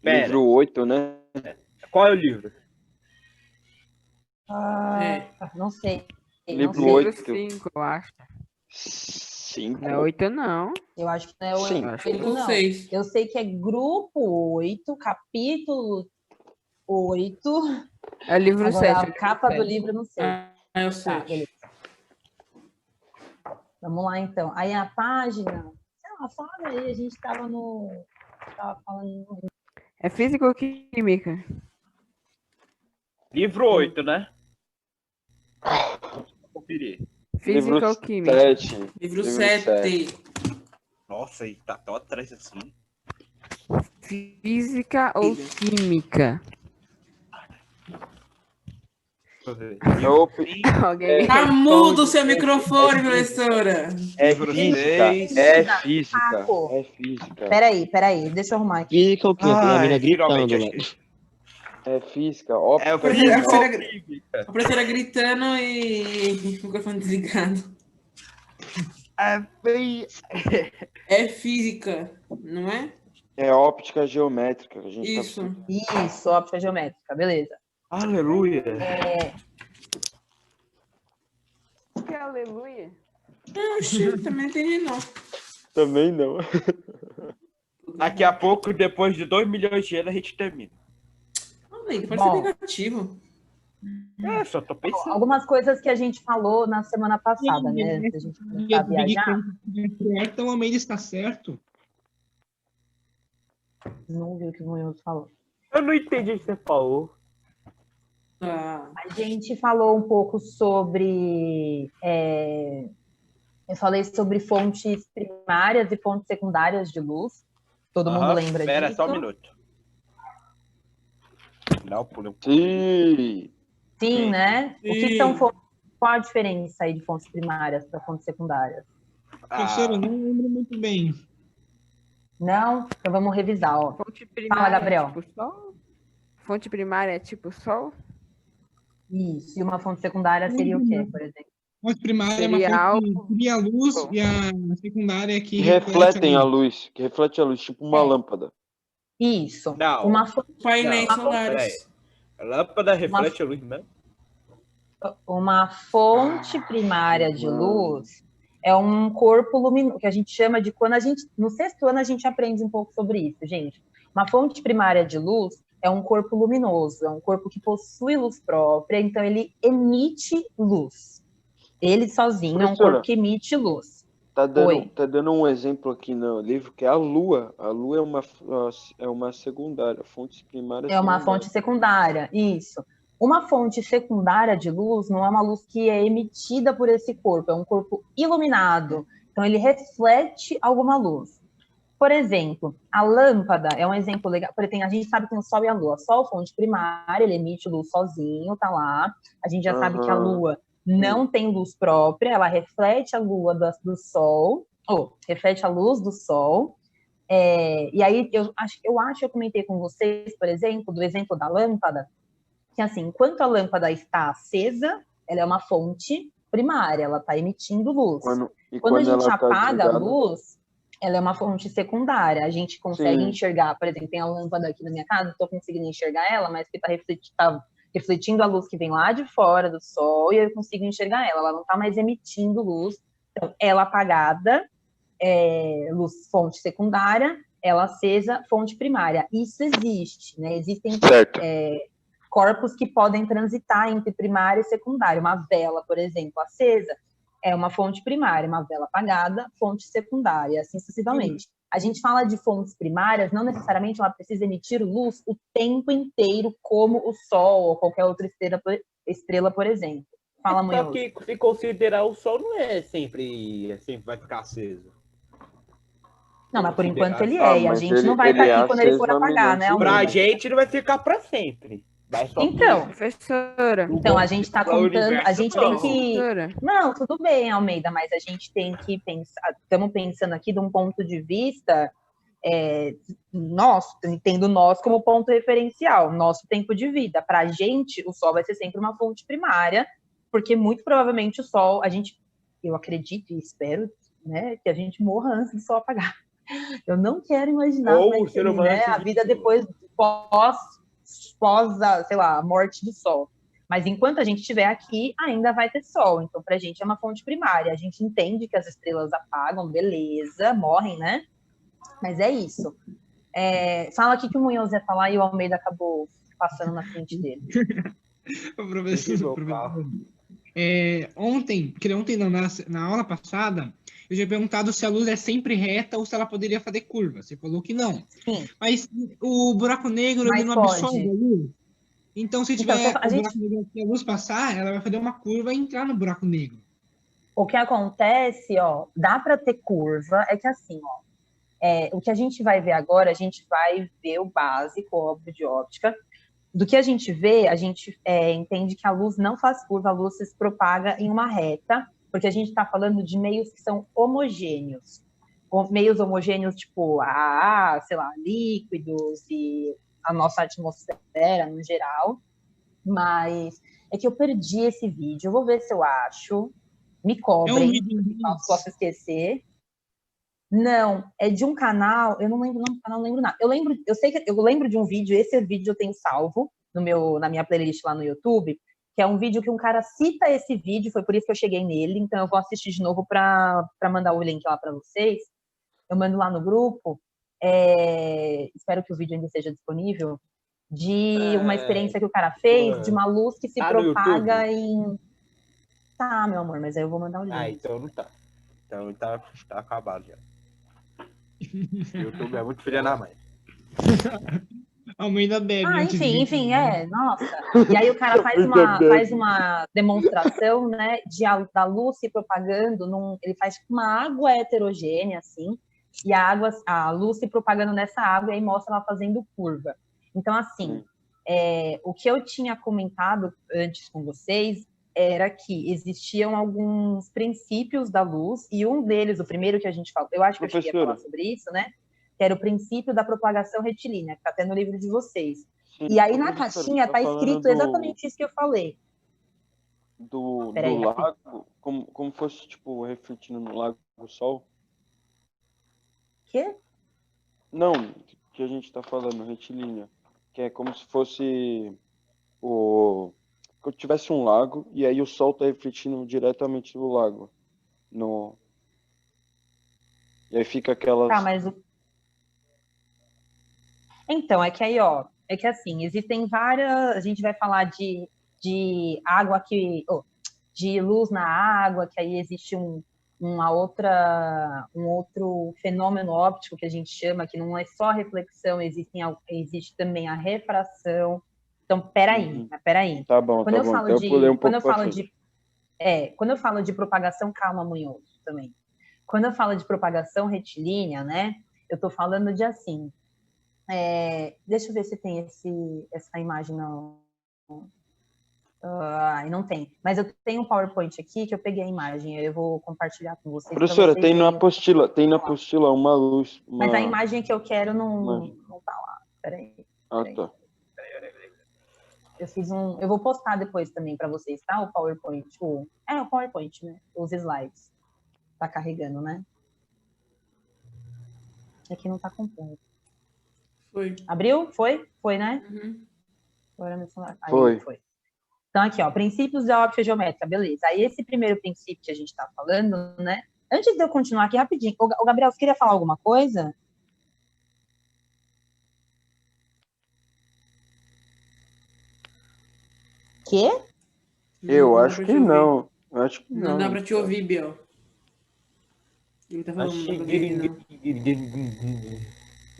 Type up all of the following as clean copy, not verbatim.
Livro 8, né? Qual é o livro? Não sei. Livro Não sei. 8. 5, eu acho. 5. Não é 8, não. Eu acho que não é Sim. 8, não. 6. Eu sei que é grupo 8, capítulo 8. É o livro Agora, 7. a capa do livro, eu não sei. Eu Tá, sei. beleza. Vamos lá, então. Aí a página... Sei lá, fala aí. A gente tava falando... É física ou química? Livro 8, né? Vou conferir. Física Livro ou química? 7. Livro 7. Nossa, e tá tão atrás assim. Física ou química? Deixa eu ver. Eu, Alguém me Tá responde. mudo o seu microfone, professora. é Livro física. seis. É física. Paco. É física. Peraí. Deixa eu arrumar aqui. Física o quê? Tem a mina finalmente gritando lá. achei. É física. É o Óptica. professor- química. A professora gritando e o microfone desligado. É física, não é? É óptica geométrica. Que a gente Isso. Isso, óptica geométrica. Beleza. Aleluia. Que aleluia. Oxi, também não entendi, não. Também não. Daqui a pouco, depois de 2 milhões de anos, a gente termina. Amigo, pode Bom. ser negativo. Só tô pensando. Algumas coisas que a gente falou na semana passada, né? Antes da gente começar a viajar. Então, o Almeida está certo. Não ouviu o que o Munhoz falou. Eu não entendi o que você falou. Ah, A gente falou um pouco sobre... eu falei sobre fontes primárias e fontes secundárias de luz. Todo mundo lembra Espera disso? só um minuto. Não, pulei um Sim. Sim, né? O que Sim. são fontes? Qual a diferença aí de fontes primárias para fontes secundárias? Professor, eu não lembro muito bem. Não? Então vamos revisar, ó. Fonte primária Fala, Gabriel. é tipo sol? Fonte primária é tipo sol? Isso. E uma fonte secundária seria o quê, por exemplo? A fonte primária é Seria uma fonte algo- que cria luz e a secundária é que Que refletem a luz. Que reflete a luz, tipo uma lâmpada. Isso. Não. Uma fonte painéis Não, solares. A lâmpada reflete a luz mesmo? Uma fonte primária de luz é um corpo luminoso, que a gente chama de quando a gente... No 6º ano a gente aprende um pouco sobre isso, gente. Uma fonte primária de luz é um corpo luminoso, é um corpo que possui luz própria, então ele emite luz. Ele sozinho é um Professora, corpo que emite luz. Tá Oi. dando um exemplo aqui no livro, que é a Lua. A Lua é uma secundária. Fontes primárias. É uma fonte secundária, isso. Uma fonte secundária de luz não é uma luz que é emitida por esse corpo, é um corpo iluminado. Então, ele reflete alguma luz. Por exemplo, a lâmpada é um exemplo legal. Por exemplo, a gente sabe que tem o Sol e a Lua. Sol, fonte primária, ele emite luz sozinho, tá lá. A gente já sabe que a Lua não tem luz própria, ela reflete a lua do Sol, reflete a luz do Sol. E aí, eu acho que eu comentei com vocês, por exemplo, do exemplo da lâmpada, que assim, enquanto a lâmpada está acesa, ela é uma fonte primária, ela está emitindo luz. Quando a gente apaga a luz, ela é uma fonte secundária. A gente consegue enxergar, por exemplo, tem a lâmpada aqui na minha casa, não estou conseguindo enxergar ela, mas que está refletindo a luz que vem lá de fora do Sol, e eu consigo enxergar ela não está mais emitindo luz. Então, ela apagada, luz fonte secundária, ela acesa, fonte primária. Isso existe, né? Existem corpos que podem transitar entre primária e secundária. Uma vela, por exemplo, acesa, é uma fonte primária, uma vela apagada, fonte secundária, assim sucessivamente. A gente fala de fontes primárias, não necessariamente ela precisa emitir luz o tempo inteiro, como o Sol ou qualquer outra estrela, por exemplo. Fala, Munhoz. Só que se considerar o Sol não é sempre vai ficar aceso. Não, mas por enquanto ele é, e a gente não vai estar aqui quando ele for apagar, né? Pra gente não vai ficar pra sempre. Então, professora. Então, a gente está contando, a gente tem que... Não, tudo bem, Almeida, mas a gente tem que pensar, estamos pensando aqui de um ponto de vista, tendo nós como ponto referencial, nosso tempo de vida. Para a gente, o Sol vai ser sempre uma fonte primária, porque muito provavelmente o Sol, eu acredito e espero, né, que a gente morra antes do Sol apagar. Eu não quero imaginar como é que seria, né, a vida depois sei lá, a morte do Sol. Mas enquanto a gente estiver aqui, ainda vai ter Sol. Então, para a gente é uma fonte primária. A gente entende que as estrelas apagam, beleza, morrem, né? Mas é isso. Fala aqui que o Munhoz ia falar e o Almeida acabou passando na frente dele. O professor. Ontem não, na aula passada, eu tinha perguntado se a luz é sempre reta ou se ela poderia fazer curva. Você falou que não. Sim. Mas o buraco negro ele não absorve a luz. Então, se tiver buraco negro que a luz passar, ela vai fazer uma curva e entrar no buraco negro. O que acontece, dá para ter curva, é que assim, o que a gente vai ver agora, a gente vai ver o básico, óbvio, de óptica. Do que a gente vê, a gente entende que a luz não faz curva, a luz se propaga em uma reta, porque a gente está falando de meios que são homogêneos. Meios homogêneos, tipo, sei lá, líquidos e a nossa atmosfera no geral. Mas é que eu perdi esse vídeo, eu vou ver se eu acho. Me cobrem, posso esquecer. Não, é de um canal, eu não lembro o nome do canal, não lembro nada. Eu lembro de um vídeo, esse vídeo eu tenho salvo na minha playlist lá no YouTube, que é um vídeo que um cara cita esse vídeo, foi por isso que eu cheguei nele, então eu vou assistir de novo para mandar o link lá para vocês. Eu mando lá no grupo, espero que o vídeo ainda esteja disponível, de uma experiência que o cara fez, de uma luz que se propaga em... Tá, meu amor, mas aí eu vou mandar o link. Então não tá. Então tá acabado já. O YouTube é muito filha da mãe. Almeida bebe. Enfim, nossa. E aí o cara faz uma demonstração, né, da luz se propagando, ele faz uma água heterogênea, assim, e a luz se propagando nessa água, e aí mostra ela fazendo curva. Então, assim, o que eu tinha comentado antes com vocês era que existiam alguns princípios da luz, e um deles, o primeiro que a gente falou, eu acho que eu cheguei a falar sobre isso, né? Que era o princípio da propagação retilínea, que está até no livro de vocês. Sim, e aí na caixinha está escrito exatamente isso que eu falei. Do lago, como fosse, tipo, refletindo no lago do sol? Quê? Não, que a gente está falando, retilínea. Que é como se fosse que tivesse um lago e aí o sol está refletindo diretamente no lago. E aí fica aquelas... Tá, mas Então, é que aí, é que assim, existem várias... A gente vai falar de água de luz na água, que aí existe um outro fenômeno óptico que a gente chama, que não é só a reflexão, existe também a refração. Então, peraí. Tá bom, quando eu falo quando eu falo de propagação, calma, Munhoz, também. Quando eu falo de propagação retilínea, né, eu tô falando de assim, deixa eu ver se tem essa imagem não. Não tem. Mas eu tenho um PowerPoint aqui que eu peguei a imagem, eu vou compartilhar com vocês. Professora, tem na apostila uma luz. Mas a imagem que eu quero não tá lá. Peraí. Tá. Eu vou postar depois também para vocês, tá? O PowerPoint. O PowerPoint, né? Os slides. Tá carregando, né? Aqui não tá completo. Foi. Abriu? Foi? Foi, né? Uhum. Agora meu celular. Foi. Então, aqui, princípios da óptica geométrica, beleza. Aí, esse primeiro princípio que a gente tá falando, né? Antes de eu continuar aqui, rapidinho. O Gabriel, você queria falar alguma coisa? Quê? Eu acho que não. Não dá pra te ouvir, Biel. Ele tá falando, não dá pra te ouvir,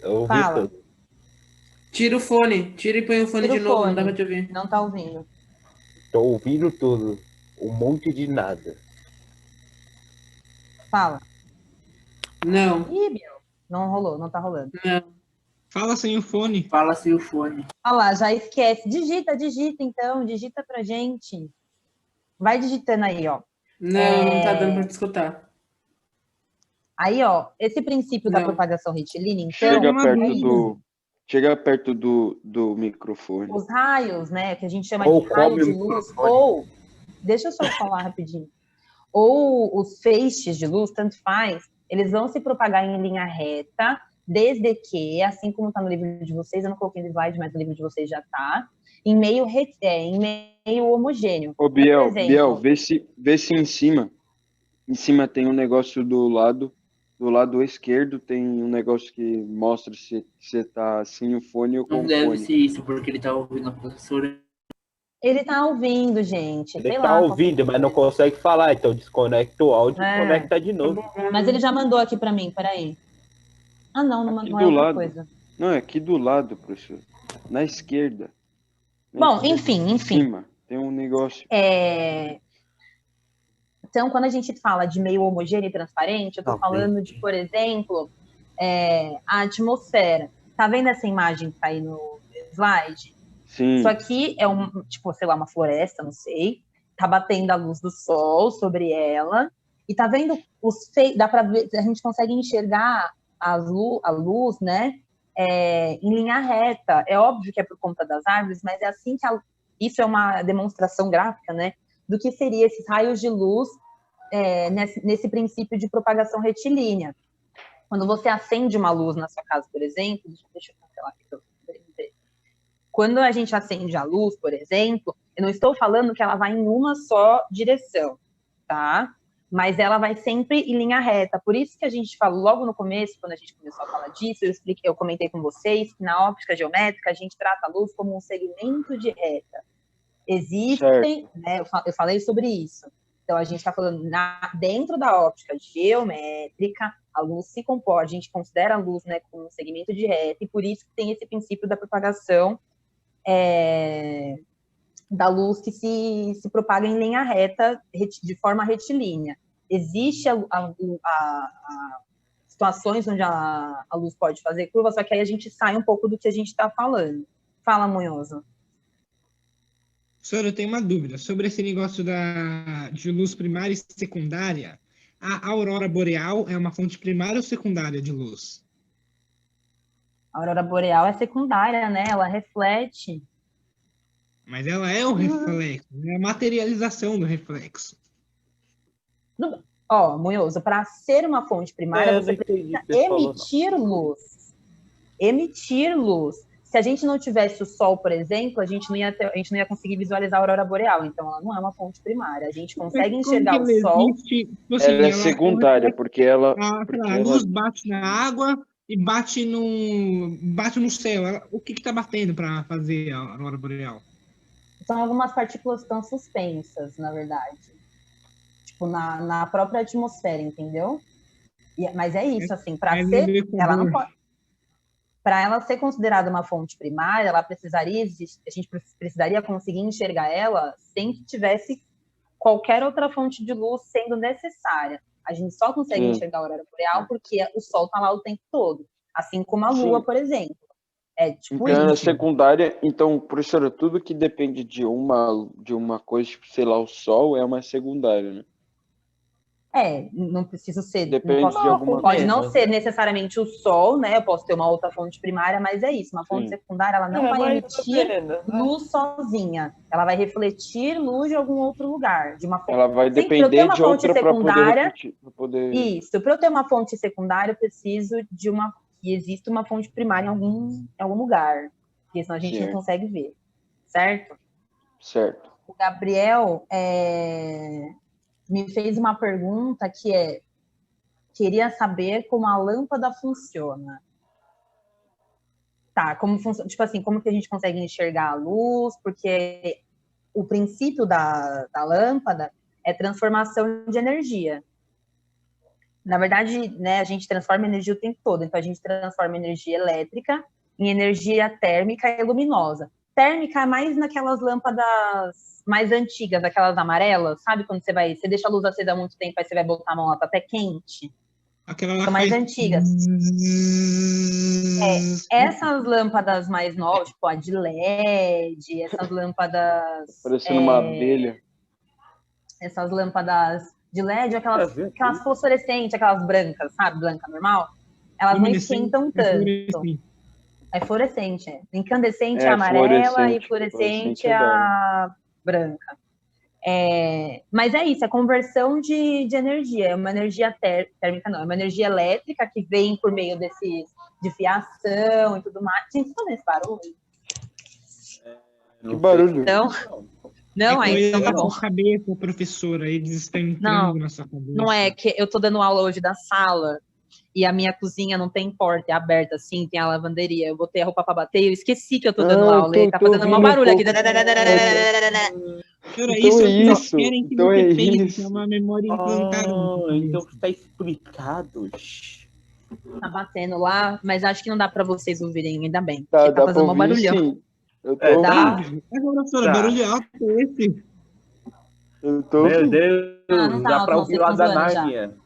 não. Fala. Tira o fone. Tira e põe o fone de novo, não dá pra te ouvir. Não tá ouvindo. Tô ouvindo tudo. Um monte de nada. Fala. Não. Ih, Biel. Não rolou, não tá rolando. Não. Fala sem o fone. Fala sem o fone. Olha lá, já esquece. Digita então. Digita pra gente. Vai digitando aí, ó. Não tá dando pra te escutar. Aí, esse princípio da propagação retilínea, então... Chega perto do microfone. Os raios, né, que a gente chama de raio de luz, ou... Deixa eu só falar rapidinho. Ou os feixes de luz, tanto faz, eles vão se propagar em linha reta, desde que, assim como está no livro de vocês, eu não coloquei no slide, mas no livro de vocês já está, em meio homogêneo. Ô, Biel, Por exemplo, Biel, vê se em cima tem um negócio do lado esquerdo tem um negócio que mostra se você tá sem o fone ou com Não o deve fone. ser isso, porque ele tá ouvindo a professora. ele está ouvindo, gente. Ele sei tá lá, ouvindo, mas não consegue falar, então desconecta o áudio e conecta de novo. Mas ele já mandou aqui para mim, peraí. Ah, não Aqui é do outra lado. coisa. Não, é aqui do lado, professor. Na esquerda. Bom, Em enfim. cima tem um negócio. Então, quando a gente fala de meio homogêneo e transparente, eu estou falando de, por exemplo, a atmosfera. Tá vendo essa imagem que tá aí no slide? Sim. Isso aqui é uma floresta, não sei. Tá batendo a luz do sol sobre ela. E tá vendo dá para ver, a gente consegue enxergar a luz, né? Em linha reta. É óbvio que é por conta das árvores, mas é assim que isso é uma demonstração gráfica, né? Do que seria esses raios de luz nesse princípio de propagação retilínea. Quando você acende uma luz na sua casa, por exemplo, deixa eu cancelar aqui para vocês verem. Quando a gente acende a luz, por exemplo, eu não estou falando que ela vai em uma só direção, tá? Mas ela vai sempre em linha reta. Por isso que a gente falou logo no começo, quando a gente começou a falar disso, eu comentei com vocês que na óptica geométrica a gente trata a luz como um segmento de reta. Existem, né, eu falei sobre isso. Então, a gente está falando dentro da óptica geométrica, a luz se comporta, a gente considera a luz, né, como um segmento de reta, e por isso que tem esse princípio da propagação da luz que se propaga em linha reta, de forma retilínea. Existe situações onde a luz pode fazer curva, só que aí a gente sai um pouco do que a gente está falando. Fala, Munhoso. Senhor, eu tenho uma dúvida sobre esse negócio de luz primária e secundária. A aurora boreal é uma fonte primária ou secundária de luz? A aurora boreal é secundária, né? Ela reflete. Mas ela é o reflexo, é a materialização do reflexo. Munhoso, para ser uma fonte primária, você precisa emitir luz. Emitir luz. Se a gente não tivesse o Sol, por exemplo, a gente não ia conseguir visualizar a aurora boreal. Então, ela não é uma fonte primária. A gente consegue enxergar o Sol. Ela é secundária, porque ela... A luz bate na água e bate no céu. O que está batendo para fazer a aurora boreal? São algumas partículas que estão suspensas, na verdade. Tipo, na própria atmosfera, entendeu? Mas é isso, assim, ela não pode... Para ela ser considerada uma fonte primária, a gente precisaria conseguir enxergar ela sem que tivesse qualquer outra fonte de luz sendo necessária. A gente só consegue enxergar a aurora boreal porque o Sol está lá o tempo todo, assim como a Lua, por exemplo. Então, ela é secundária. Então, professora, tudo que depende de uma coisa, tipo, sei lá, o Sol, é uma secundária, né? Não preciso ser... Depende de alguma pode coisa. não ser necessariamente o Sol, né? Eu posso ter uma outra fonte primária, mas é isso. Uma fonte secundária, ela não vai emitir luz sozinha. Ela vai refletir luz de algum outro lugar. Ela vai depender de outra para poder refletir. Isso. Para eu ter uma fonte secundária, eu preciso que exista uma fonte primária em algum lugar. Porque senão a gente não consegue ver. Certo? Certo. O Gabriel... me fez uma pergunta que queria saber como a lâmpada funciona. Tá, como funciona, tipo assim, como que a gente consegue enxergar a luz, porque o princípio da lâmpada é transformação de energia. Na verdade, né, a gente transforma energia o tempo todo, então a gente transforma energia elétrica em energia térmica e luminosa. Térmica é mais naquelas lâmpadas mais antigas, aquelas amarelas, sabe? Quando você deixa a luz acesa há muito tempo, aí você vai botar a mão lá, tá até quente. São mais antigas. Essas lâmpadas mais novas, tipo a de LED, essas lâmpadas... Parecendo uma abelha. Essas lâmpadas de LED, aquelas fluorescentes, aquelas brancas, sabe? Branca normal. Elas não esquentam tanto. É fluorescente, Incandescente é a amarela e fluorescente é a branca. Mas é isso, é conversão de energia. É uma energia térmica, não. É uma energia elétrica que vem por meio de fiação e tudo mais. Gente, vocês estão vendo esse barulho? Que barulho. Então, não, é aí coisa então tá da bom. sua cabeça, professora. Eles estão entrando na sua cabeça. Não é que eu tô dando aula hoje da sala e a minha cozinha não tem porta, é aberta assim, tem a lavanderia. Eu botei a roupa pra bater e eu esqueci que eu tô dando aula. E tá tô fazendo um ouvindo barulho aqui. pouco. Professora, Então isso é é o que eles isso. querem que Então você é pense. isso. É uma memória implantada na sua Então cabeça. tá explicado. Tá batendo lá, mas acho que não dá pra vocês ouvirem, ainda bem. Tá, Porque tá dá pra fazendo um ouvir barulhão. sim. Eu tô Dá. ouvindo. Mas, professora, Tá. barulho alto é esse. Eu tô Meu ouvindo. Deus, Ah, não tá dá alto, pra não, ouvir vocês lá estão da zoando já. Nárnia.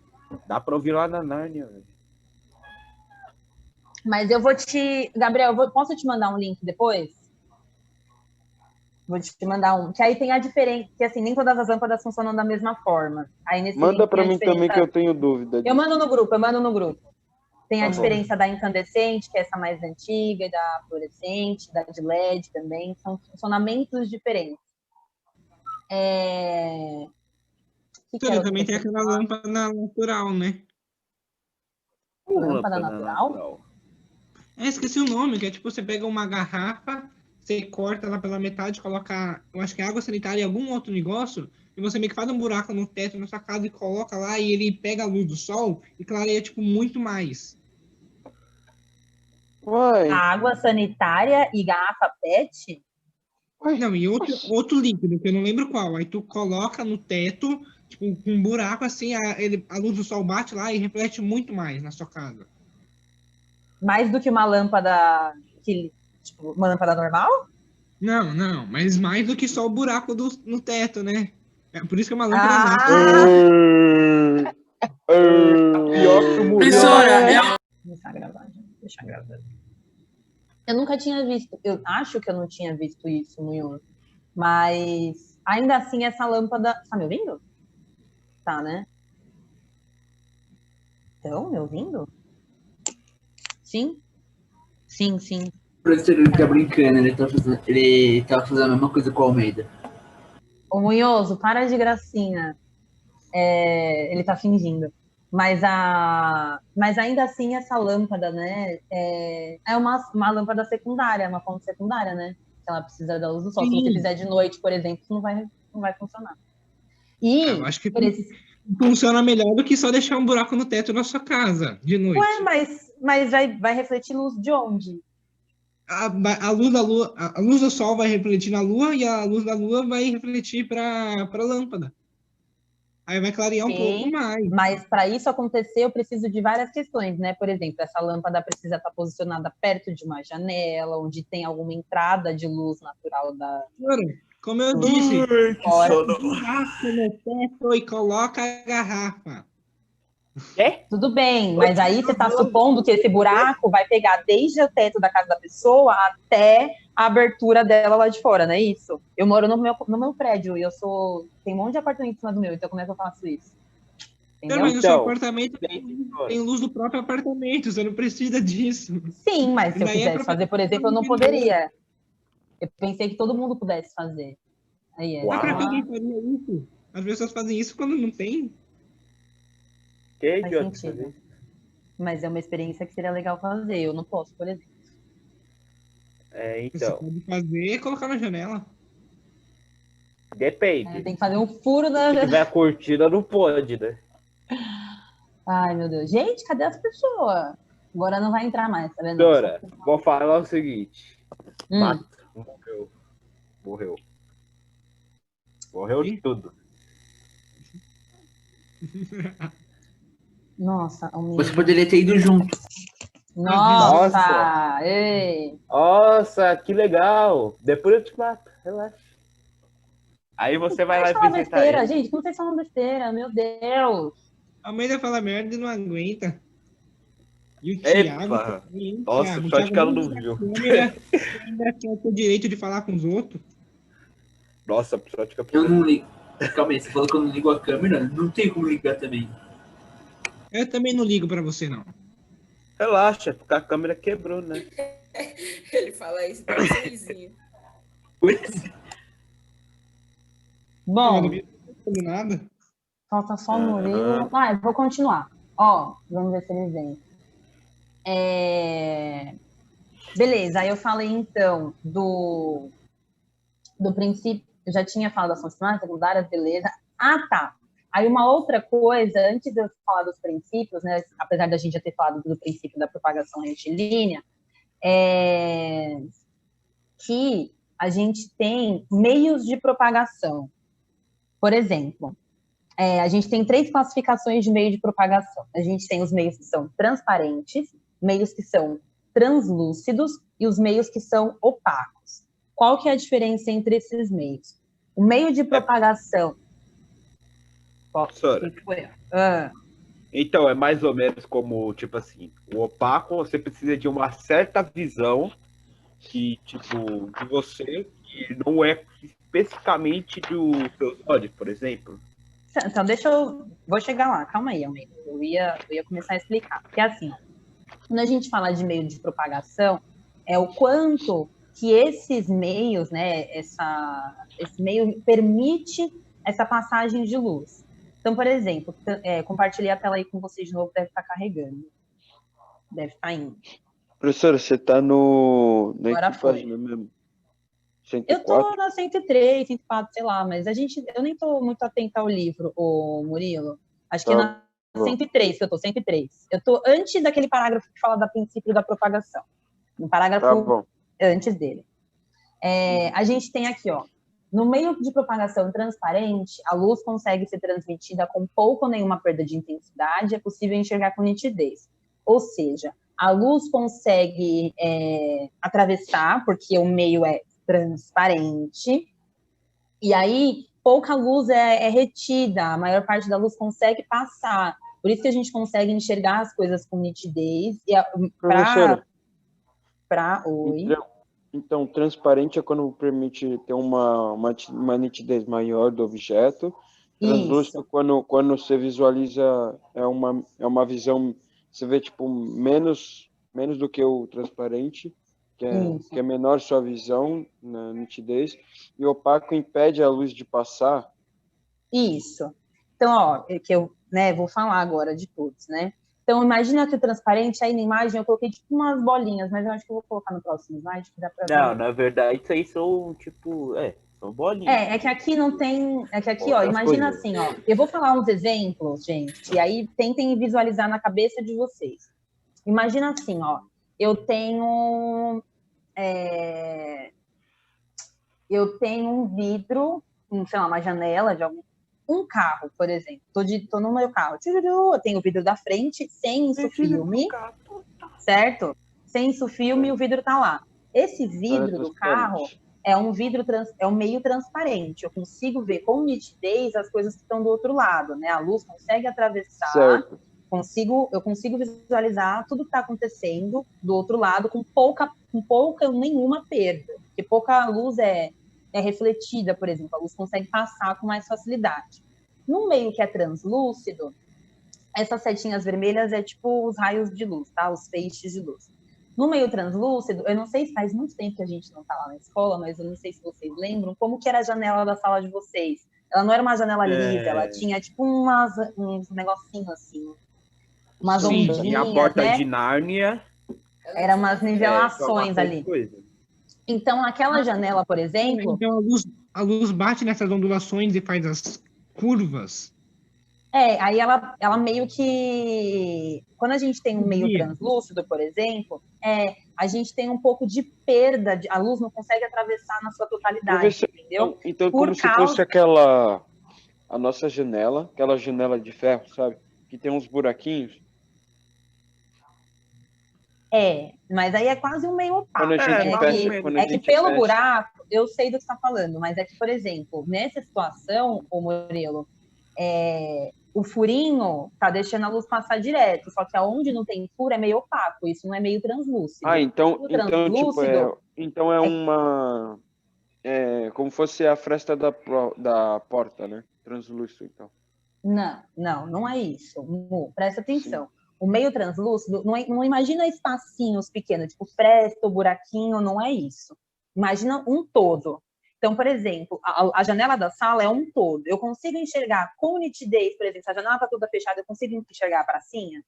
Dá pra ouvir lá da Nárnia, velho. Mas eu vou te... Gabriel, posso te mandar um link depois? Vou te mandar um. Que aí tem a diferença, que assim, nem todas as lâmpadas funcionam da mesma forma. Aí nesse Manda link pra tem a mim também diferença- que eu tenho dúvida Eu disso. mando no grupo. Tem a Tá bom. diferença da incandescente, que é essa mais antiga, e da fluorescente, da de LED também. São funcionamentos diferentes. Que era Professora, outra também tem coisa que eu ia aquela falar? lâmpada natural, né? Lâmpada natural? Esqueci o nome, que é tipo, você pega uma garrafa, você corta ela pela metade, coloca, eu acho que é água sanitária e algum outro negócio, e você meio que faz um buraco no teto na sua casa e coloca lá, e ele pega a luz do sol e clareia, tipo, muito mais. Uai, Água sanitária e garrafa PET? Não, e outro líquido, que eu não lembro qual. Aí tu coloca no teto, tipo, com um buraco assim, a luz do sol bate lá e reflete muito mais na sua casa. Mais do que uma lâmpada, tipo, uma lâmpada normal? Não, mas mais do que só o buraco no teto, né? É por isso que é uma lâmpada nata. Pior que o mulher. Professora, Deixa gravando. Eu nunca tinha visto, eu acho que eu não tinha visto isso, Munhoz. Mas ainda assim essa lâmpada. Tá me ouvindo? Tá, né? Estão me ouvindo? Sim? Sim. o professor ele tá brincando, ele tá fazendo a mesma coisa com o Almeida. Ô Munhoz, para de gracinha. Ele tá fingindo. Mas ainda assim essa lâmpada, né? É uma lâmpada secundária, uma fonte secundária, né? Que ela precisa da luz do sol. Se você Sim. fizer de noite, por exemplo, não vai funcionar. E Eu acho que por esses... funciona melhor do que só deixar um buraco no teto na sua casa, de noite. Ué, mas vai refletir luz de onde? A luz da lua, a luz do sol vai refletir na lua e a luz da lua vai refletir para a lâmpada. Aí vai clarear um pouco mais. Mas para isso acontecer, eu preciso de várias questões, né? Por exemplo, essa lâmpada precisa estar posicionada perto de uma janela, onde tem alguma entrada de luz natural da. Como eu disse, Fora. buraco no teto e coloca a garrafa. Tudo bem, mas aí você está supondo que esse buraco vai pegar desde o teto da casa da pessoa até a abertura dela lá de fora, não é isso? Eu moro no meu prédio e tem um monte de apartamento em cima do meu, então como é que eu faço isso? Entendeu? Mas no seu Então, apartamento tem luz do próprio apartamento, você não precisa disso. Sim, mas se eu Daí é quisesse pra- fazer, por exemplo, eu não poderia. Eu pensei que todo mundo pudesse fazer. Aí Mas pra que Ah, alguém faria isso? As pessoas fazem isso quando não tem. Que faz idiota sentido. fazer isso? Mas é uma experiência que seria legal fazer. Eu não posso, por exemplo. É, Você então, pode fazer e colocar na janela. depende. Tem que fazer um furo na. Se tiver a cortina, não pode, né? Ai, meu Deus. Gente, cadê as pessoas? Agora não vai entrar mais, tá vendo? Doutora, vou falar o seguinte. Hum. Mata. Morreu Ih. tudo. Nossa, o Você poderia ter ido junto. Nossa! Nossa. Ei! Nossa, que legal. Depois eu te mato, relaxa. Aí você vai lá Para de falar visitar besteira, ele. gente. Como vocês falam besteira? Meu Deus! A mãe da fala merda e não aguenta. E o Epa. Thiago também. Nossa, Thiago, só acho que ela não liga a viu. câmera, ainda quer ter o direito de falar com os outros. Nossa, a pessoa fica... Eu não ligo. Calma aí, você falou que eu não ligo a câmera? Não tem como ligar também. Eu também não ligo pra você, não. Relaxa, porque a câmera quebrou, né? Ele fala isso pra vocês. Bom, Eu não vi nada. falta só o Murilo. Eu vou continuar. Ó, vamos ver se eles vêm. Beleza, aí eu falei então do princípio, eu já tinha falado das fontes primárias, secundárias, beleza. Ah, tá. Aí uma outra coisa, antes de eu falar dos princípios, né, apesar da gente já ter falado do princípio da propagação retilínea, que a gente tem meios de propagação. Por exemplo, a gente tem 3 classificações de meio de propagação. A gente tem os meios que são transparentes, meios que são translúcidos e os meios que são opacos. Qual que é a diferença entre esses meios? O meio de propagação... Professora, então é mais ou menos como, tipo assim, o opaco você precisa de uma certa visão que, tipo, de você, que não é especificamente dos seus olhos, por exemplo. Então, vou chegar lá, calma aí, amigo. Eu ia começar a explicar. Porque assim, quando a gente fala de meio de propagação, é o quanto que esses meios, né, esse meio permite essa passagem de luz. Então, por exemplo, compartilhei a tela aí com vocês de novo, deve estar carregando. Deve estar indo. Professora, você tá na Agora que foi. página mesmo? Eu 104? tô na 103, 104, sei lá, mas eu nem tô muito atenta ao livro, o Murilo. Acho que é na 103 que eu tô, 103. Eu tô antes daquele parágrafo que fala do princípio da propagação. No parágrafo antes dele. A gente tem aqui, ó, no meio de propagação transparente, a luz consegue ser transmitida com pouca ou nenhuma perda de intensidade, é possível enxergar com nitidez. Ou seja, a luz consegue atravessar, porque o meio é transparente, e aí pouca luz é retida, a maior parte da luz consegue passar. Por isso que a gente consegue enxergar as coisas com nitidez. Professora, Oi. então, transparente é quando permite ter uma nitidez maior do objeto. Translúcido, quando você visualiza, é uma visão, você vê tipo menos do que o transparente, que é menor sua visão na nitidez, e opaco impede a luz de passar. Isso. Então, ó, que eu vou falar agora de todos, né? Então, imagina que o transparente, aí na imagem eu coloquei tipo umas bolinhas, mas eu acho que eu vou colocar no próximo slide, que dá pra ver. Não, na verdade, isso aí são, tipo, são bolinhas. É que aqui não tem... É que aqui, ó, imagina assim, ó. Eu vou falar uns exemplos, gente, e aí tentem visualizar na cabeça de vocês. Imagina assim, ó. Eu tenho um vidro, sei lá, uma janela de um carro, por exemplo. Tô no meu carro. Eu tenho o vidro da frente, sem insufilme, certo? Sem insufilme, o vidro tá lá. Esse vidro do carro é um meio transparente. Eu consigo ver com nitidez as coisas que estão do outro lado, né? A luz consegue atravessar. Certo. Eu consigo visualizar tudo que está acontecendo do outro lado com pouca ou nenhuma perda. Porque pouca luz é refletida, por exemplo. A luz consegue passar com mais facilidade. No meio que é translúcido, essas setinhas vermelhas é tipo os raios de luz, tá? Os feixes de luz. No meio translúcido, eu não sei se faz muito tempo que a gente não tá lá na escola, mas eu não sei se vocês lembram como que era a janela da sala de vocês. Ela não era uma janela lisa, ela tinha tipo uns negocinhos assim. Umas ondinhas, e a porta de Nárnia. Era umas nivelações ali. Coisa. Então, aquela janela, por exemplo... Então, a luz bate nessas ondulações e faz as curvas. Aí ela meio que... Quando a gente tem um meio translúcido, por exemplo, a gente tem um pouco de perda, a luz não consegue atravessar na sua totalidade, entendeu? Então como se fosse a nossa janela, aquela janela de ferro, sabe? Que tem uns buraquinhos. Mas aí é quase um meio opaco. Quando a gente pelo buraco, eu sei do que você está falando, mas é que, por exemplo, nessa situação, ô Murilo, o furinho tá deixando a luz passar direto, só que aonde não tem furo é meio opaco, isso não é meio translúcido. Então é uma... como fosse a fresta da porta, né? Translúcido, então. Não é isso. Presta atenção. Sim. O meio translúcido, não imagina espacinhos pequenos, tipo fresta, buraquinho, não é isso. Imagina um todo. Então, por exemplo, a janela da sala é um todo. Eu consigo enxergar com nitidez, por exemplo, se a janela está toda fechada, eu consigo enxergar a pracinha?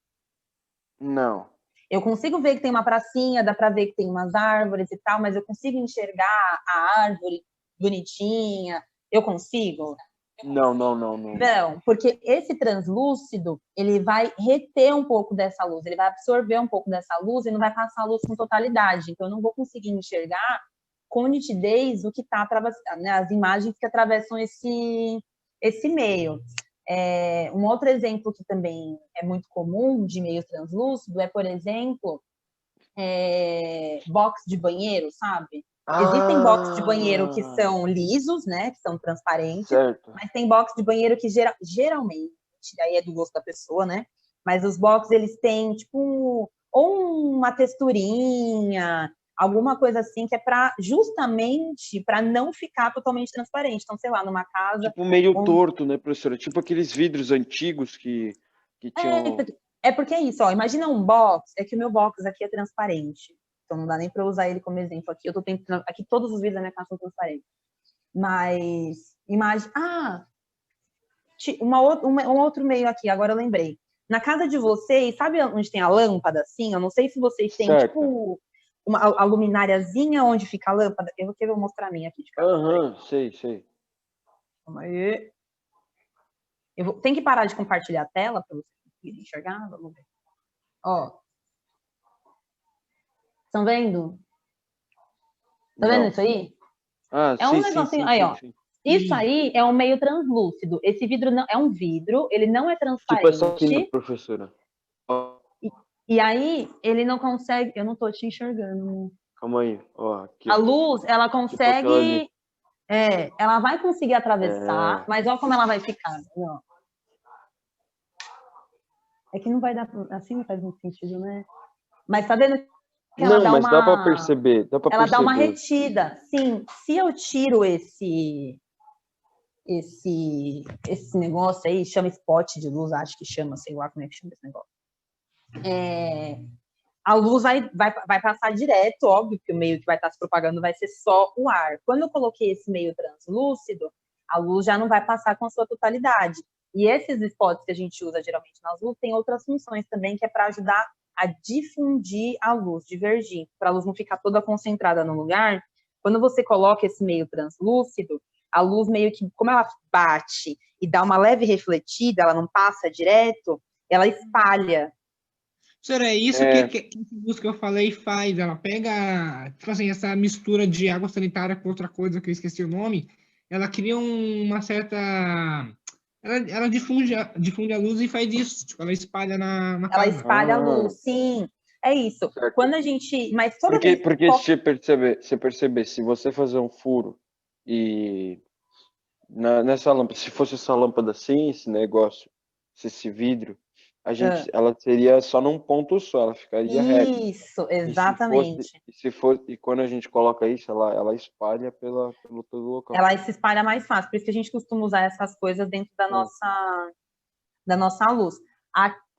Não. Eu consigo ver que tem uma pracinha, dá para ver que tem umas árvores e tal, mas eu consigo enxergar a árvore bonitinha. Eu consigo? Não. Não, porque esse translúcido, ele vai reter um pouco dessa luz, ele vai absorver um pouco dessa luz e não vai passar a luz com totalidade. Então, eu não vou conseguir enxergar com nitidez o que está atravessando, né, as imagens que atravessam esse meio. Um outro exemplo que também é muito comum de meio translúcido é, por exemplo, box de banheiro, sabe? Existem box de banheiro que são lisos, né, que são transparentes, certo. mas tem box de banheiro que geralmente, aí é do gosto da pessoa, né? Mas os box, eles têm, tipo, ou uma texturinha, alguma coisa assim, que é justamente para não ficar totalmente transparente. Então, sei lá, numa casa... Tipo meio torto, né, professora? Tipo aqueles vidros antigos que tinham... Porque é isso, ó. Imagina um box, é que o meu box aqui é transparente. Então não dá nem para usar ele como exemplo aqui. Eu tô tentando... Aqui todos os vidros da minha casa são transparentes. Mas... imagina... um outro meio aqui, agora eu lembrei. Na casa de vocês, sabe onde tem a lâmpada, assim? Eu não sei se vocês têm, certo. tipo, a lumináriazinha onde fica a lâmpada. Eu vou mostrar a minha aqui de casa. Sei. Calma aí. Tem que parar de compartilhar a tela para vocês conseguirem enxergar? Vamos ver. Ó. Estão vendo? Tá vendo isso aí? Um negocinho. Aí, ó. Sim. Isso aí é um meio translúcido. Esse vidro não é um vidro, ele não é transparente. Tipo essa aqui, professora. E aí, ele não consegue... Eu não tô te enxergando. Calma aí. Ó, aqui, a luz, ela consegue... ela vai conseguir atravessar, mas olha como ela vai ficar. Ó. É que não vai dar... Assim não faz muito sentido, né? Mas tá vendo que ela dá dá para perceber. Ela dá uma retida. Sim, se eu tiro esse negócio aí, chama spot de luz, acho que chama, sei lá como é que chama esse negócio. A luz vai passar direto, óbvio, que o meio que vai estar se propagando vai ser só o ar. Quando eu coloquei esse meio translúcido, a luz já não vai passar com a sua totalidade. E esses spots que a gente usa geralmente nas luzes tem outras funções também, que é para ajudar a difundir a luz, divergir, para a luz não ficar toda concentrada no lugar. Quando você coloca esse meio translúcido, a luz meio que, como ela bate e dá uma leve refletida, ela não passa direto, ela espalha. Senhora, é isso que a luz que eu falei faz. Ela pega, tipo assim, essa mistura de água sanitária com outra coisa que eu esqueci o nome, ela cria uma certa... Ela difunde a luz e faz isso. Tipo, ela espalha na casa. Ela espalha a luz, sim. É isso. Certo. Quando a gente... Mas toda porque você perceber, se você fazer um furo e nessa lâmpada, se fosse essa lâmpada assim, esse negócio, esse vidro, ela seria só num ponto só, ela ficaria reta. Isso, exatamente. E quando a gente coloca isso, ela espalha pelo todo o local. Ela se espalha mais fácil, por isso que a gente costuma usar essas coisas dentro da nossa luz.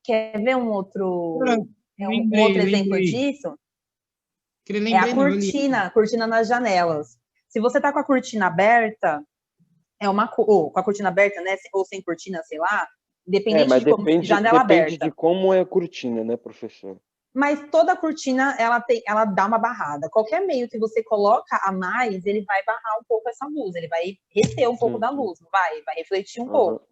Quer ver um outro exemplo disso? É a cortina nas janelas. Se você tá com a cortina aberta, com a cortina aberta, né, ou sem cortina, sei lá, independente de como janela aberta. Depende de como é a cortina, né, professor? Mas toda cortina, ela dá uma barrada. Qualquer meio que você coloca a mais, ele vai barrar um pouco essa luz, ele vai reter um pouco da luz, não vai? Vai refletir um pouco.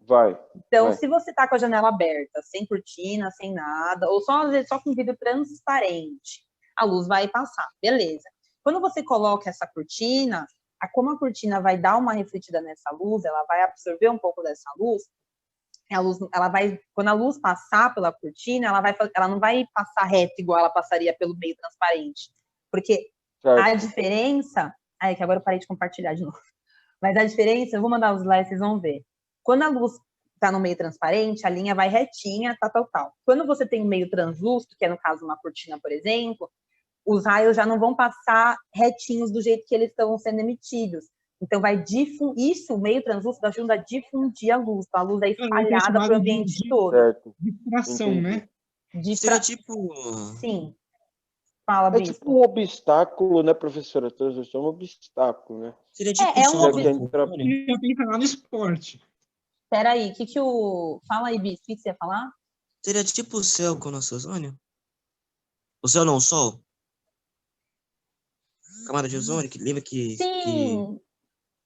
Então, se você tá com a janela aberta, sem cortina, sem nada, ou às vezes só com vidro transparente, a luz vai passar, beleza. Quando você coloca essa cortina, como a cortina vai dar uma refletida nessa luz, ela vai absorver um pouco dessa luz, quando a luz passar pela cortina, ela não vai passar reto igual ela passaria pelo meio transparente. Porque a diferença... que agora eu parei de compartilhar de novo. Mas a diferença, eu vou mandar os slides, vocês vão ver. Quando a luz está no meio transparente, a linha vai retinha, tal. Quando você tem um meio translúcido, que é no caso uma cortina, por exemplo, os raios já não vão passar retinhos do jeito que eles estão sendo emitidos. Então, isso, o meio translúcido, ajuda a difundir a luz. Então, a luz é espalhada para o ambiente todo. Difração, né? Tipo... Sim. Fala, Bispo. Tipo um obstáculo, né, professora? Transdução é um obstáculo, né? Seria tipo Eu tenho que falar no esporte. Espera aí, Fala aí, Bispo, o que você ia falar? Seria tipo o céu com o nosso ozônio? O céu não, o sol. Camada de ozônio, que lembra que... Sim,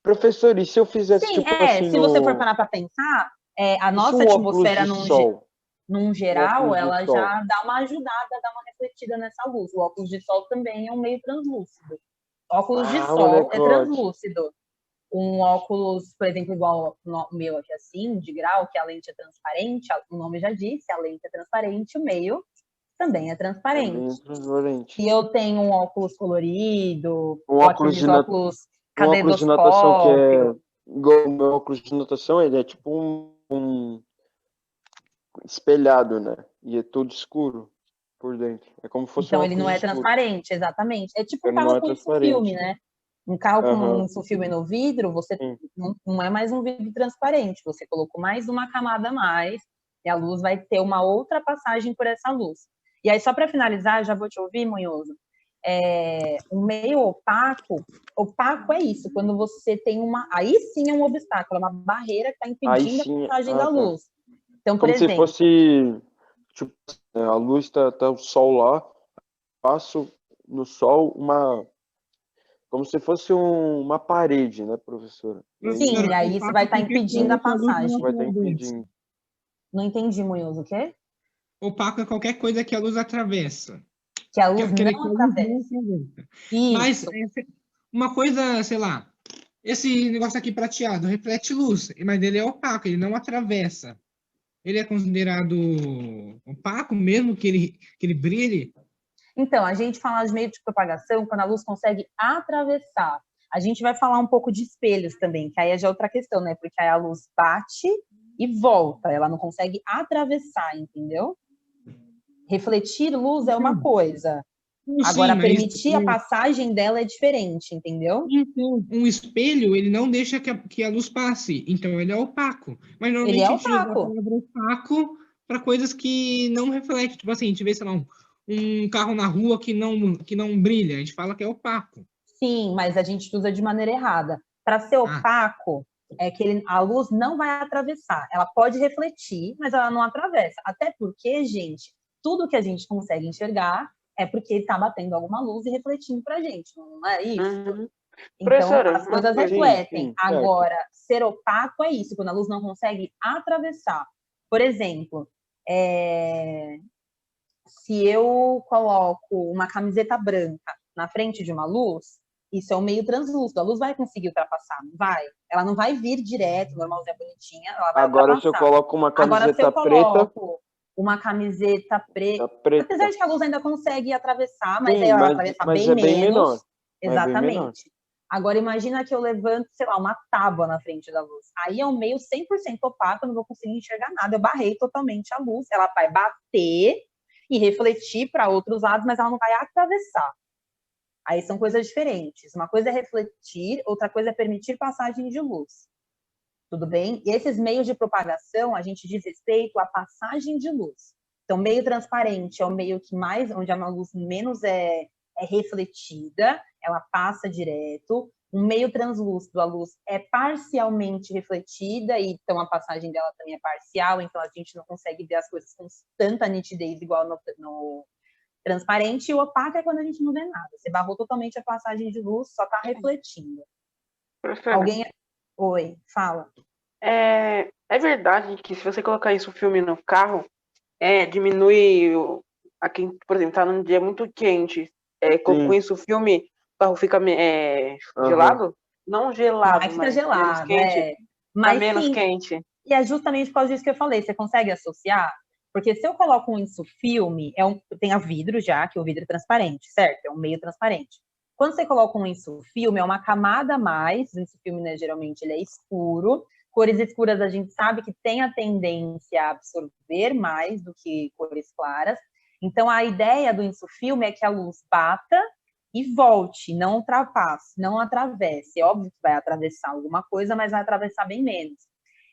Professor, e se eu fizesse, sim, tipo assim, se você for parar para pensar, a e se nossa um óculos atmosfera de sol? num Um geral, óculos de ela sol. já dá uma ajudada, dá uma refletida nessa luz. O óculos de sol também é um meio translúcido. Óculos de Ah, sol é molecote. translúcido. Um óculos, por exemplo, igual o meu aqui assim, de grau, que a lente é transparente, o nome já disse, a lente é transparente, o meio também é É transparente. bem transparente. Se eu tenho um óculos colorido, Um ou óculos aqueles de óculos Um óculos de natação que é caleidoscópio, igual o meu óculos de natação, ele é tipo um espelhado, né? E é todo escuro por dentro. É como se fosse um então ele não óculos é escuro. transparente, exatamente. É tipo um Ele não carro é com insufilme, transparente. né? Um carro com um Aham. insufilme no vidro, você Sim. não é mais um vidro transparente, você colocou mais uma camada a mais, e a luz vai ter uma outra passagem por essa luz. E aí, só para finalizar, já vou te ouvir, Munhoso, um meio opaco é isso, quando você tem aí sim é um obstáculo, é uma barreira que está Aí impedindo a sim. passagem Ah, da tá. luz. Então, por Como se exemplo, fosse. Tipo, a luz tá o sol lá, passo no sol como se fosse uma parede, né, professora? E aí sim, e Professora, aí isso vai opaco é estar qualquer impedindo a coisa que a luz não passagem. vai estar atravessa. impedindo. Não entendi, Munhoso, o quê? Opaco é qualquer coisa que a luz atravessa. Que a Que luz quer dizer não que a luz não atravessa. atravessa. Mas Isso. uma coisa, sei lá, esse negócio aqui prateado reflete luz, mas ele é opaco, ele não atravessa. Ele é considerado opaco mesmo que ele brilhe? Então, a gente fala de meio de propagação quando a luz consegue atravessar. A gente vai falar um pouco de espelhos também, que aí é já outra questão, né? Porque aí a luz bate e volta, ela não consegue atravessar, entendeu? Refletir luz é uma coisa. Sim, Agora, mas permitir a passagem dela é diferente, entendeu? então, um espelho, ele não deixa que a luz passe, então ele é opaco. Mas Ele é normalmente a gente usa a opaco. palavra opaco para coisas que não refletem. Tipo assim, a gente vê, sei lá, um carro na rua que não brilha, a gente fala que é opaco. Sim, mas a gente usa de maneira errada. Para ser opaco, é que a luz não vai atravessar. Ela pode refletir, mas ela não atravessa. Até porque, gente, tudo que a gente consegue enxergar é porque está batendo alguma luz e refletindo para a gente, não é isso? Uhum. Então, Professora, as coisas Sim, refletem. sim, certo. Agora, ser opaco é isso, quando a luz não consegue atravessar. Por exemplo, se eu coloco uma camiseta branca na frente de uma luz, isso é um meio translúcido. A luz vai conseguir ultrapassar? Não vai. Ela não vai vir direto, normalzinha, bonitinha, ela vai Agora, ultrapassar. se eu coloco uma Agora, se camiseta eu preta, coloco uma camiseta preta, apesar de que a luz ainda consegue atravessar, mas aí sim, ela vai atravessar mas bem é bem menos. menor. É bem menor. Exatamente. Agora, imagina que eu levanto, sei lá, uma tábua na frente da luz. Aí é um meio 100% opaco, eu não vou conseguir enxergar nada. Eu barrei totalmente a luz. Ela vai bater e refletir para outros lados, mas ela não vai atravessar. Aí são coisas diferentes. Uma coisa é refletir, outra coisa é permitir passagem de luz. Tudo bem? E esses meios de propagação, a gente diz respeito à passagem de luz. Então, meio transparente é o meio que mais, onde a luz menos é refletida, ela passa direto. Um meio translúcido, a luz é parcialmente refletida, e então a passagem dela também é parcial, então a gente não consegue ver as coisas com tanta nitidez igual no transparente. E o opaco é quando a gente não vê nada. Você barrou totalmente a passagem de luz, só está refletindo. Professora, Alguém... Oi, fala. é verdade que se você colocar isso filme no carro, diminui aqui, por exemplo, tá num dia muito quente, com isso o filme, o carro fica gelado? Não gelado, Vai ficar mas menos gelado, quente. Mas menos sim, quente. e é justamente por causa disso que eu falei. Você consegue associar? Porque se eu coloco um insufilme, tem a vidro já, que é o vidro é transparente, certo? É um meio transparente. Quando você coloca um insufilme, é uma camada a mais. O insufilme, né, geralmente, ele é escuro. Cores escuras a gente sabe que tem a tendência a absorver mais do que cores claras. Então, a ideia do insufilme é que a luz bata e volte, não ultrapasse, não atravesse. É óbvio que vai atravessar alguma coisa, mas vai atravessar bem menos.